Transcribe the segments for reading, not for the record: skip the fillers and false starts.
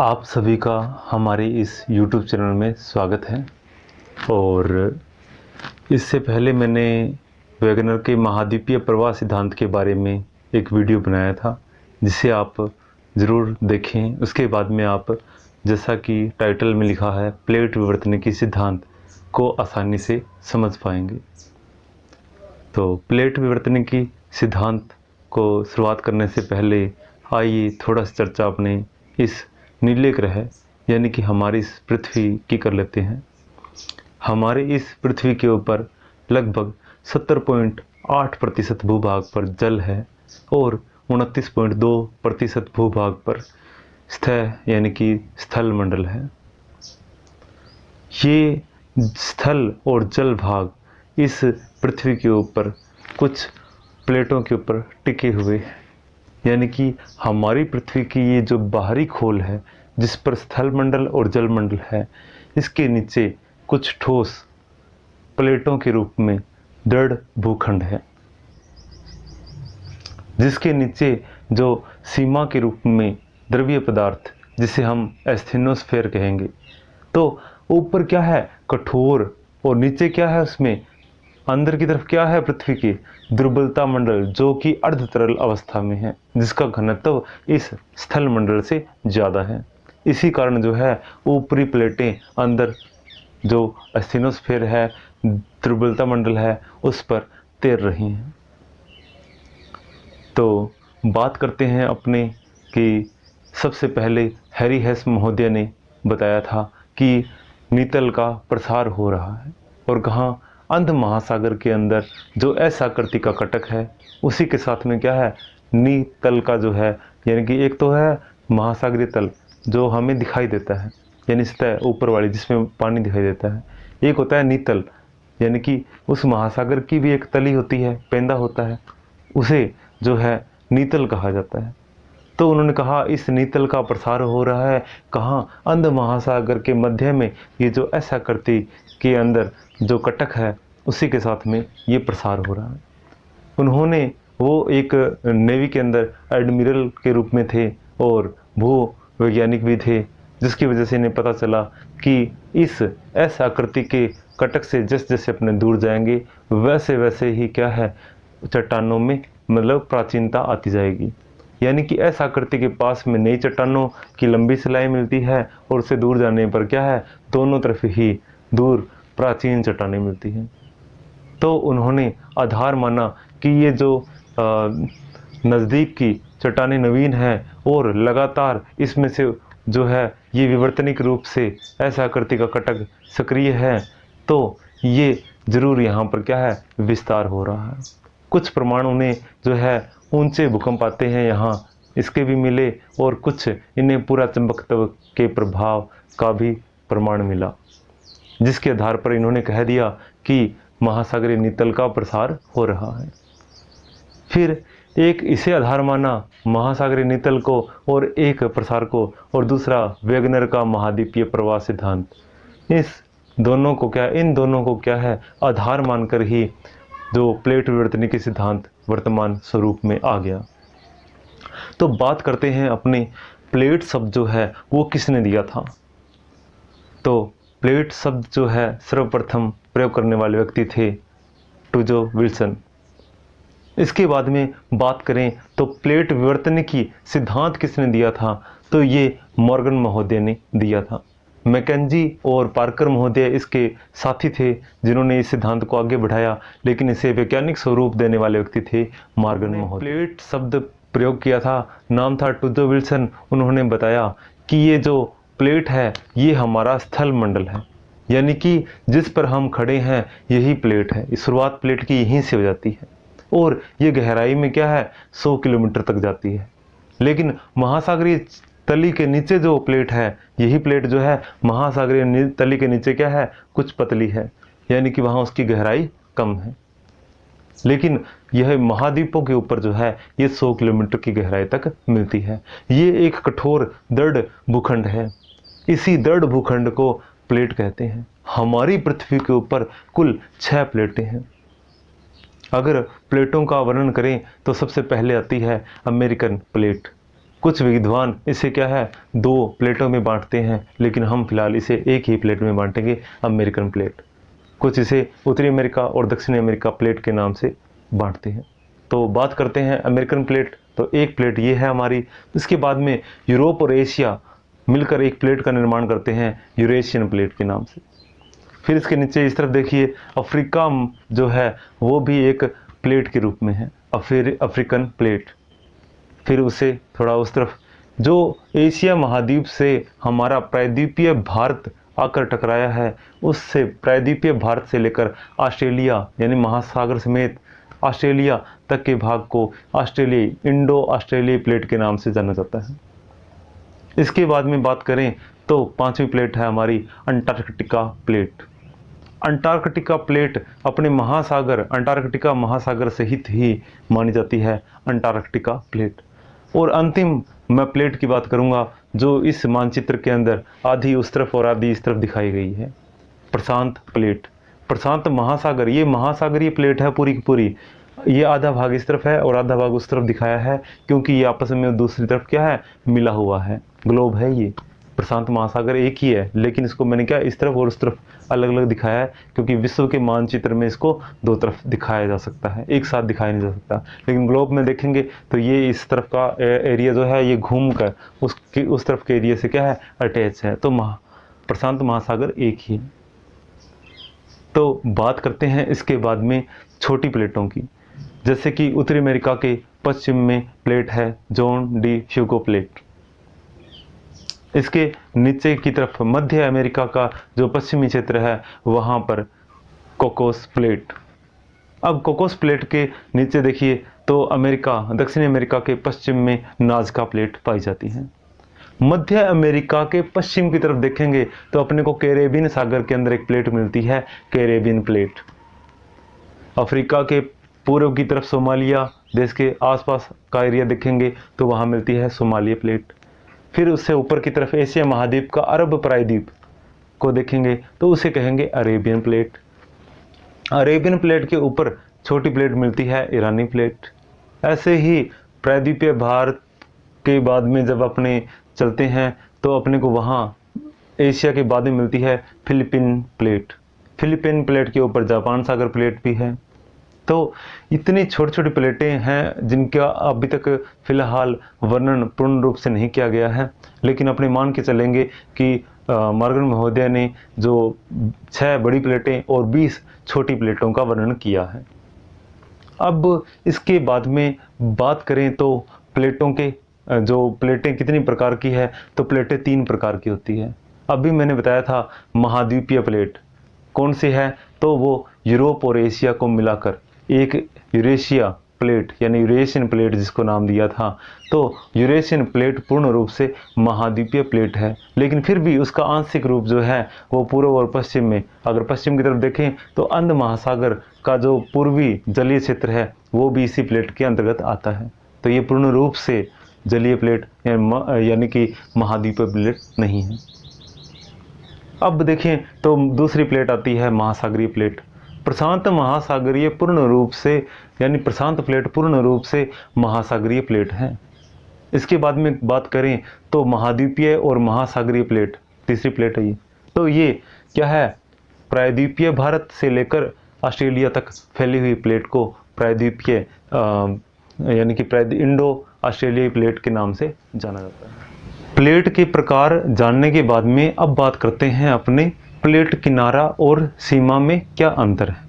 आप सभी का हमारे इस YouTube चैनल में स्वागत है। और इससे पहले मैंने वैगनर के महाद्वीपीय प्रवाह सिद्धांत के बारे में एक वीडियो बनाया था, जिसे आप ज़रूर देखें। उसके बाद में आप, जैसा कि टाइटल में लिखा है, प्लेट विवर्तनिकी सिद्धांत को आसानी से समझ पाएंगे। तो प्लेट विवर्तनिकी सिद्धांत को शुरुआत करने से पहले आइए थोड़ा सा चर्चा अपने इस नीले ग्रह यानी कि हमारी इस पृथ्वी की कर लेते हैं। हमारे इस पृथ्वी के ऊपर लगभग 70.8% भूभाग पर जल है और 29.2% भूभाग पर स्थल यानी कि स्थल मंडल है। ये स्थल और जल भाग इस पृथ्वी के ऊपर कुछ प्लेटों के ऊपर टिके हुए हैं, यानी कि हमारी पृथ्वी की ये जो बाहरी खोल है जिस पर स्थल मंडल और जल मंडल है, इसके नीचे कुछ ठोस प्लेटों के रूप में दृढ़ भूखंड है, जिसके नीचे जो सीमा के रूप में द्रवीय पदार्थ, जिसे हम एस्थेनोस्फेयर कहेंगे। तो ऊपर क्या है? कठोर। और नीचे क्या है? उसमें अंदर की तरफ क्या है? पृथ्वी की दुर्बलता मंडल, जो कि अर्ध तरल अवस्था में है, जिसका घनत्व इस स्थल मंडल से ज़्यादा है। इसी कारण जो है ऊपरी प्लेटें अंदर जो एस्थेनोस्फेयर है, दुर्बलता मंडल है, उस पर तैर रही हैं। तो बात करते हैं अपने कि सबसे पहले हैरी हेस महोदय ने बताया था कि नीतल का प्रसार हो रहा है, और कहाँ? अंध महासागर के अंदर जो एस आकृति का कटक है, उसी के साथ में क्या है? नीतल का जो है, यानी कि एक तो है महासागरीय तल जो हमें दिखाई देता है, यानी सतह ऊपर वाली जिसमें पानी दिखाई देता है। एक होता है नीतल, यानी कि उस महासागर की भी एक तली होती है, पेंदा होता है, उसे जो है नीतल कहा जाता है। तो उन्होंने कहा इस नीतल का प्रसार हो रहा है कहाँ? अंध महासागर के मध्य में ये जो एस आकृति के अंदर जो कटक है, उसी के साथ में ये प्रसार हो रहा है। उन्होंने, वो एक नेवी के अंदर एडमिरल के रूप में थे और भू वैज्ञानिक भी थे, जिसकी वजह से इन्हें पता चला कि इस एस आकृति के कटक से जैसे जैसे अपने दूर जाएंगे, वैसे वैसे ही क्या है, चट्टानों में मतलब प्राचीनता आती जाएगी। यानी कि एस आकृति के पास में नई चट्टानों की लंबी सिलाई मिलती है, और उससे दूर जाने पर क्या है, दोनों तरफ ही दूर प्राचीन चट्टानें मिलती हैं। तो उन्होंने आधार माना कि ये जो नज़दीक की चट्टानें नवीन हैं और लगातार इसमें से जो है ये विवर्तनिक रूप से एस आकृति का कटक सक्रिय है, तो ये जरूर यहाँ पर क्या है, विस्तार हो रहा है। कुछ प्रमाण उन्हें जो है ऊंचे भूकंप आते हैं यहाँ, इसके भी मिले, और कुछ इन्हें पूरा चुंबकत्व के प्रभाव का भी प्रमाण मिला, जिसके आधार पर इन्होंने कह दिया कि महासागरीय नीतल का प्रसार हो रहा है। फिर एक इसे आधार माना महासागरीय नीतल को और एक प्रसार को, और दूसरा वैगनर का महाद्वीपीय प्रवाह सिद्धांत। इन दोनों को क्या है, आधार मानकर ही जो प्लेट विवर्तनिकी सिद्धांत वर्तमान स्वरूप में आ गया। तो बात करते हैं अपने प्लेट शब्द जो है वो किसने दिया था। तो प्लेट शब्द जो है सर्वप्रथम प्रयोग करने वाले व्यक्ति थे टूजो विल्सन। इसके बाद में बात करें तो प्लेट विवर्तनिकी सिद्धांत किसने दिया था, तो ये मॉर्गन महोदय ने दिया था। मैकेंजी और पार्कर महोदय इसके साथी थे जिन्होंने इस सिद्धांत को आगे बढ़ाया, लेकिन इसे वैज्ञानिक स्वरूप देने वाले व्यक्ति थे मॉर्गन महोदय। प्लेट शब्द प्रयोग किया था, नाम था टूजो विल्सन। उन्होंने बताया कि ये जो प्लेट है ये हमारा स्थल मंडल है, यानी कि जिस पर हम खड़े हैं यही प्लेट है। शुरुआत प्लेट की यहीं से हो जाती है, और ये गहराई में क्या है, 100 किलोमीटर तक जाती है। लेकिन महासागरीय तली के नीचे जो प्लेट है, यही प्लेट जो है महासागरीय तली के नीचे क्या है, कुछ पतली है, यानी कि वहाँ उसकी गहराई कम है। लेकिन यह महाद्वीपों के ऊपर जो है ये 100 किलोमीटर की गहराई तक मिलती है। ये एक कठोर दृढ़ भूखंड है। इसी दृढ़ भूखंड को प्लेट कहते हैं। हमारी पृथ्वी के ऊपर कुल 6 प्लेटें हैं। अगर प्लेटों का वर्णन करें तो सबसे पहले आती है अमेरिकन प्लेट, कुछ विद्वान इसे क्या है 2 प्लेटों में बांटते हैं, लेकिन हम फिलहाल इसे एक ही प्लेट में बांटेंगे, अमेरिकन प्लेट। कुछ इसे उत्तरी अमेरिका और दक्षिणी अमेरिका प्लेट के नाम से बांटते हैं। तो बात करते हैं अमेरिकन प्लेट, तो एक प्लेट ये है हमारी। इसके बाद में यूरोप और एशिया मिलकर एक प्लेट का निर्माण करते हैं यूरेशियन प्लेट के नाम से। फिर इसके नीचे इस तरफ देखिए, अफ्रीका जो है वो भी एक प्लेट के रूप में है, अफ्रीकन प्लेट। फिर उसे थोड़ा उस तरफ जो एशिया महाद्वीप से हमारा प्रायद्वीपीय भारत आकर टकराया है, उससे प्रायद्वीपीय भारत से लेकर ऑस्ट्रेलिया यानी महासागर समेत ऑस्ट्रेलिया तक के भाग को ऑस्ट्रेलिया इंडो ऑस्ट्रेलियाई प्लेट के नाम से जाना जाता है। इसके बाद में बात करें तो 5वीं प्लेट है हमारी अंटार्कटिका प्लेट। अंटार्कटिका प्लेट अपने महासागर अंटार्कटिका महासागर सहित ही मानी जाती है अंटार्कटिका प्लेट। और अंतिम मैं प्लेट की बात करूंगा जो इस मानचित्र के अंदर आधी उस तरफ और आधी इस तरफ दिखाई गई है, प्रशांत प्लेट। प्रशांत महासागर, ये महासागरीय प्लेट है पूरी की पूरी। ये आधा भाग इस तरफ है और आधा भाग उस तरफ दिखाया है, क्योंकि ये आपस में दूसरी तरफ क्या है, मिला हुआ है, ग्लोब है। ये प्रशांत महासागर एक ही है, लेकिन इसको मैंने क्या इस तरफ और उस तरफ अलग अलग दिखाया है, क्योंकि विश्व के मानचित्र में इसको 2 तरफ दिखाया जा सकता है, एक साथ दिखाया नहीं जा सकता। लेकिन ग्लोब में देखेंगे तो ये इस तरफ का एरिया जो है ये घूम कर उसके उस तरफ के एरिया से क्या है, अटैच है। तो प्रशांत महासागर एक ही है। तो बात करते हैं इसके बाद में छोटी प्लेटों की, जैसे कि उत्तरी अमेरिका के पश्चिम में प्लेट है जॉन डी ह्यूगो प्लेट। इसके नीचे की तरफ मध्य अमेरिका का जो पश्चिमी क्षेत्र है वहाँ पर कोकोस प्लेट। अब कोकोस प्लेट के नीचे देखिए तो दक्षिणी अमेरिका के पश्चिम में नाजका प्लेट पाई जाती है। मध्य अमेरिका के पश्चिम की तरफ देखेंगे तो अपने को कैरेबियन सागर के अंदर एक प्लेट मिलती है, कैरेबियन प्लेट। अफ्रीका के पूर्व की तरफ सोमालिया देश के आसपास का एरिया देखेंगे तो वहाँ मिलती है सोमालिया प्लेट। फिर उससे ऊपर की तरफ एशिया महाद्वीप का अरब प्रायद्वीप को देखेंगे तो उसे कहेंगे अरेबियन प्लेट। अरेबियन प्लेट के ऊपर छोटी प्लेट मिलती है ईरानी प्लेट। ऐसे ही प्रायद्वीपीय भारत के बाद में जब अपने चलते हैं तो अपने को वहाँ एशिया के बाद में मिलती है फिलीपीन प्लेट। फिलीपीन प्लेट के ऊपर जापान सागर प्लेट भी है। तो इतनी छोटी छोटी प्लेटें हैं जिनका अभी तक फिलहाल वर्णन पूर्ण रूप से नहीं किया गया है, लेकिन अपने मान के चलेंगे कि मॉर्गन महोदय ने जो 6 बड़ी प्लेटें और 20 छोटी प्लेटों का वर्णन किया है। अब इसके बाद में बात करें तो प्लेटों के जो प्लेटें कितनी प्रकार की है, तो प्लेटें 3 प्रकार की होती है। अभी मैंने बताया था महाद्वीपीय प्लेट कौन सी है, तो वो यूरोप और एशिया को मिलाकर एक यूरेशिया प्लेट यानी यूरेशियन प्लेट जिसको नाम दिया था। तो यूरेशियन प्लेट पूर्ण रूप से महाद्वीपीय प्लेट है, लेकिन फिर भी उसका आंशिक रूप जो है वो पूर्व और पश्चिम में, अगर पश्चिम की तरफ देखें तो अंध महासागर का जो पूर्वी जलीय क्षेत्र है वो भी इसी प्लेट के अंतर्गत आता है। तो ये पूर्ण रूप से जलीय प्लेट यानी कि महाद्वीपीय प्लेट नहीं है। अब देखें तो दूसरी प्लेट आती है महासागरीय प्लेट। प्रशांत महासागरीय पूर्ण रूप से यानी प्रशांत प्लेट पूर्ण रूप से महासागरीय प्लेट है। इसके बाद में बात करें तो महाद्वीपीय और महासागरीय प्लेट तीसरी प्लेट है ये। तो ये क्या है, प्रायद्वीपीय भारत से लेकर ऑस्ट्रेलिया तक फैली हुई प्लेट को प्रायद्वीपीय यानी कि इंडो ऑस्ट्रेलियाई प्लेट के नाम से जाना जाता है। प्लेट के प्रकार जानने के बाद में अब बात करते हैं अपने प्लेट किनारा और सीमा में क्या अंतर है।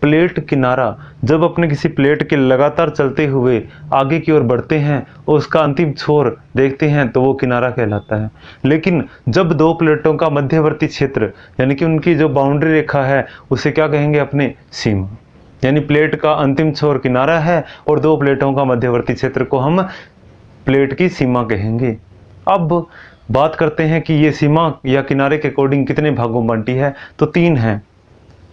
प्लेट किनारा, जब अपने किसी प्लेट के लगातार चलते हुए आगे की ओर बढ़ते हैं और उसका अंतिम छोर देखते हैं तो वो किनारा कहलाता है। लेकिन जब 2 प्लेटों का मध्यवर्ती क्षेत्र यानी कि उनकी जो बाउंड्री रेखा है उसे क्या कहेंगे, अपने सीमा। यानी प्लेट का अंतिम छोर किनारा है और 2 प्लेटों का मध्यवर्ती क्षेत्र को हम प्लेट की सीमा कहेंगे। अब बात करते हैं कि ये सीमा या किनारे के अकॉर्डिंग कितने भागों में बंटी है, तो 3 है।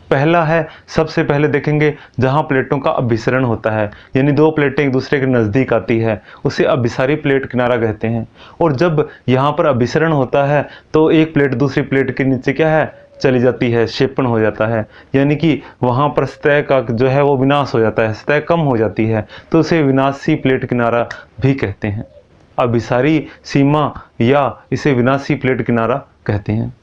पहला है, सबसे पहले देखेंगे जहां प्लेटों का अभिसरण होता है, यानी 2 प्लेटें एक दूसरे के नज़दीक आती है, उसे अभिसारी प्लेट किनारा कहते हैं। और जब यहाँ पर अभिसरण होता है तो एक प्लेट दूसरी प्लेट के नीचे क्या है, चली जाती है, क्षेपण हो जाता है, यानी कि वहाँ पर सतह का जो है वो विनाश हो जाता है, सतह कम हो जाती है, तो उसे विनाशी प्लेट किनारा भी कहते हैं। अभिसारी सीमा या इसे विनाशी प्लेट किनारा कहते हैं।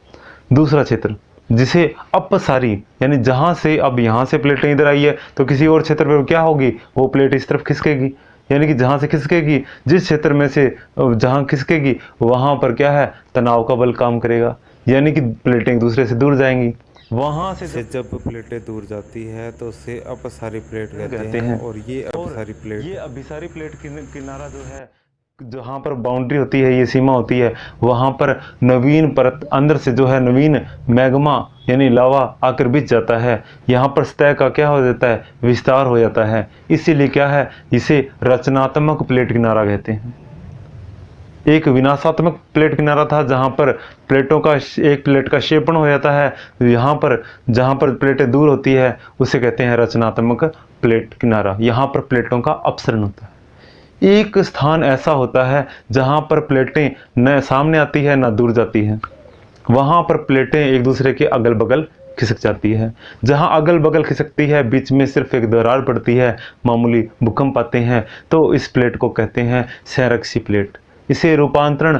दूसरा क्षेत्र जिसे अपसारी, यानी जहाँ से अब यहाँ से प्लेटें इधर आई है तो किसी और क्षेत्र पर क्या होगी, वो प्लेट इस तरफ खिसकेगी, यानी कि जहाँ से खिसकेगी, जिस क्षेत्र में से जहाँ खिसकेगी वहाँ पर क्या है, तनाव का बल काम करेगा, यानी कि प्लेटें एक दूसरे से दूर जाएंगी। वहाँ से जब प्लेटें दूर जाती है तो उसे अपसारी प्लेट कहते हैं। और ये अभिसारी प्लेट किनारा जो है, जहाँ पर बाउंड्री होती है, ये सीमा होती है, वहाँ पर नवीन परत अंदर से जो है नवीन मैग्मा यानी लावा आकर बिछ जाता है। यहाँ पर सतह का क्या हो जाता है, विस्तार हो जाता है। इसीलिए क्या है, इसे रचनात्मक प्लेट किनारा कहते हैं। एक विनाशात्मक प्लेट किनारा था जहाँ पर प्लेटों का एक प्लेट का क्षेपण हो जाता है, यहाँ पर जहाँ पर प्लेटें दूर होती है उसे कहते हैं रचनात्मक प्लेट किनारा। यहाँ पर प्लेटों का अपसरण होता है। एक स्थान ऐसा होता है जहाँ पर प्लेटें न सामने आती है न दूर जाती है, वहाँ पर प्लेटें एक दूसरे के अगल बगल खिसक जाती है। जहाँ अगल बगल खिसकती है, बीच में सिर्फ एक दरार पड़ती है, मामूली भूकंप आते हैं, तो इस प्लेट को कहते हैं संरक्षी प्लेट। इसे रूपांतरण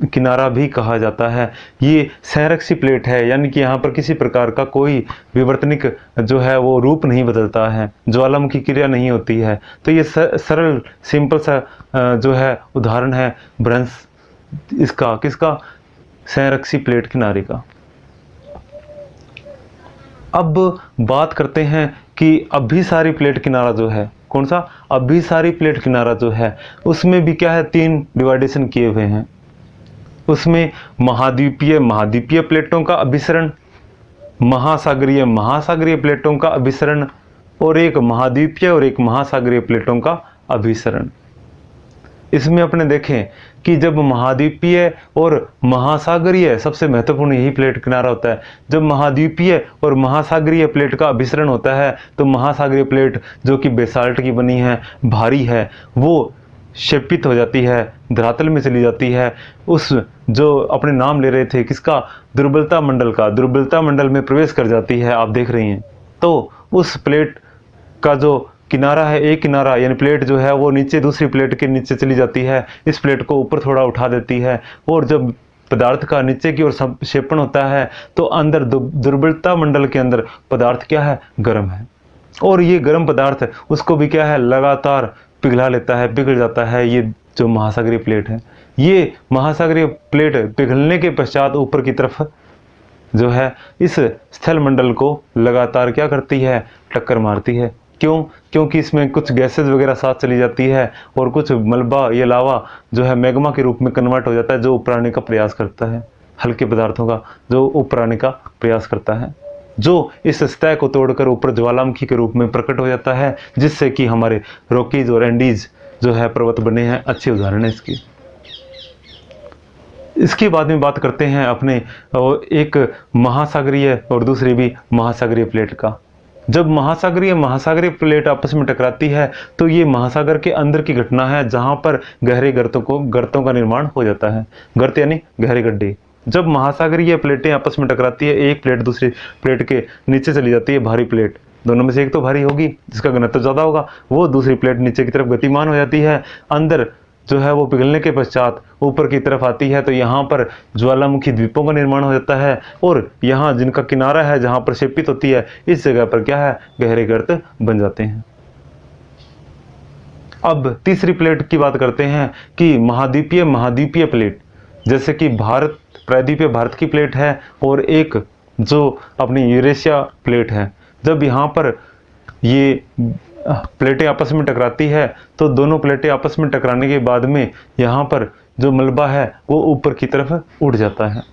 किनारा भी कहा जाता है। ये संरक्षी प्लेट है, यानी कि यहाँ पर किसी प्रकार का कोई विवर्तनिक जो है वो रूप नहीं बदलता है, ज्वालामुखी क्रिया नहीं होती है। तो ये सरल सिंपल सा जो है उदाहरण है भ्रंश इसका, किसका, संरक्षी प्लेट किनारे का। अब बात करते हैं कि अभिसारी प्लेट किनारा जो है, कौन सा, अभिसारी प्लेट किनारा जो है, उसमें भी क्या है, 3 डिवाइडेशन किए हुए हैं। उसमें महाद्वीपीय प्लेटों का अभिसरण, महासागरीय प्लेटों का अभिसरण, और एक महाद्वीपीय और एक महासागरीय प्लेटों का अभिसरण। इसमें अपने देखें कि जब महाद्वीपीय और महासागरीय, सबसे महत्वपूर्ण यही प्लेट किनारा होता है, जब महाद्वीपीय और महासागरीय प्लेट का अभिसरण होता है तो महासागरीय प्लेट जो कि बेसाल्ट की बनी है, भारी है, वो क्षेपित हो जाती है, धरातल में चली जाती है। उस जो अपने नाम ले रहे थे किसका, दुर्बलता मंडल का, दुर्बलता मंडल में प्रवेश कर जाती है, आप देख रही हैं। तो उस प्लेट का जो किनारा है, एक किनारा यानी प्लेट जो है वो नीचे दूसरी प्लेट के नीचे चली जाती है, इस प्लेट को ऊपर थोड़ा उठा देती है, और जब पदार्थ का नीचे की ओर क्षेपण होता है तो अंदर दुर्बलता मंडल के अंदर पदार्थ क्या है, गर्म है, और ये गर्म पदार्थ उसको भी क्या है, लगातार पिघला लेता है, पिघल जाता है। ये जो महासागरीय प्लेट है, ये महासागरीय प्लेट पिघलने के पश्चात ऊपर की तरफ जो है इस स्थल मंडल को लगातार क्या करती है, टक्कर मारती है। क्यों? क्योंकि इसमें कुछ गैसेज वगैरह साथ चली जाती है और कुछ मलबा, ये लावा जो है मैग्मा के रूप में कन्वर्ट हो जाता है, जो ऊपर आने का प्रयास करता है, हल्के पदार्थों का जो ऊपर आने का प्रयास करता है, जो इस सतह को तोड़कर ऊपर ज्वालामुखी के रूप में प्रकट हो जाता है, जिससे कि हमारे रॉकीज और एंडीज जो है पर्वत बने हैं। अच्छी उदाहरण है इसकी। इसके बाद में बात करते हैं अपने एक महासागरीय और दूसरी भी महासागरीय प्लेट का। जब महासागरीय प्लेट आपस में टकराती है तो ये महासागर के अंदर की घटना है, जहां पर गहरे गर्तों का निर्माण हो जाता है। गर्त यानी गहरे गड्ढे। जब महासागरीय प्लेटें आपस में टकराती है, एक प्लेट दूसरी प्लेट के नीचे चली जाती है, भारी प्लेट, दोनों में से एक तो भारी होगी जिसका घनत्व ज़्यादा होगा, वो दूसरी प्लेट नीचे की तरफ गतिमान हो जाती है, अंदर जो है वो पिघलने के पश्चात ऊपर की तरफ आती है, तो यहाँ पर ज्वालामुखी द्वीपों का निर्माण हो जाता है, और यहाँ जिनका किनारा है जहाँ पर क्षेपित होती है, इस जगह पर क्या है, गहरे गर्त बन जाते हैं। अब तीसरी प्लेट की बात करते हैं कि महाद्वीपीय प्लेट, जैसे कि प्रायद्वीपीय भारत की प्लेट है और एक जो अपनी यूरेशिया प्लेट है। जब यहाँ पर ये प्लेटें आपस में टकराती है तो दोनों प्लेटें आपस में टकराने के बाद में यहाँ पर जो मलबा है वो ऊपर की तरफ उठ जाता है,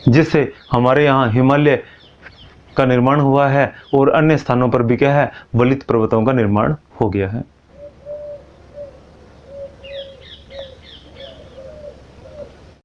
जिससे हमारे यहाँ हिमालय का निर्माण हुआ है और अन्य स्थानों पर भी क्या है, वलित पर्वतों का निर्माण हो गया है।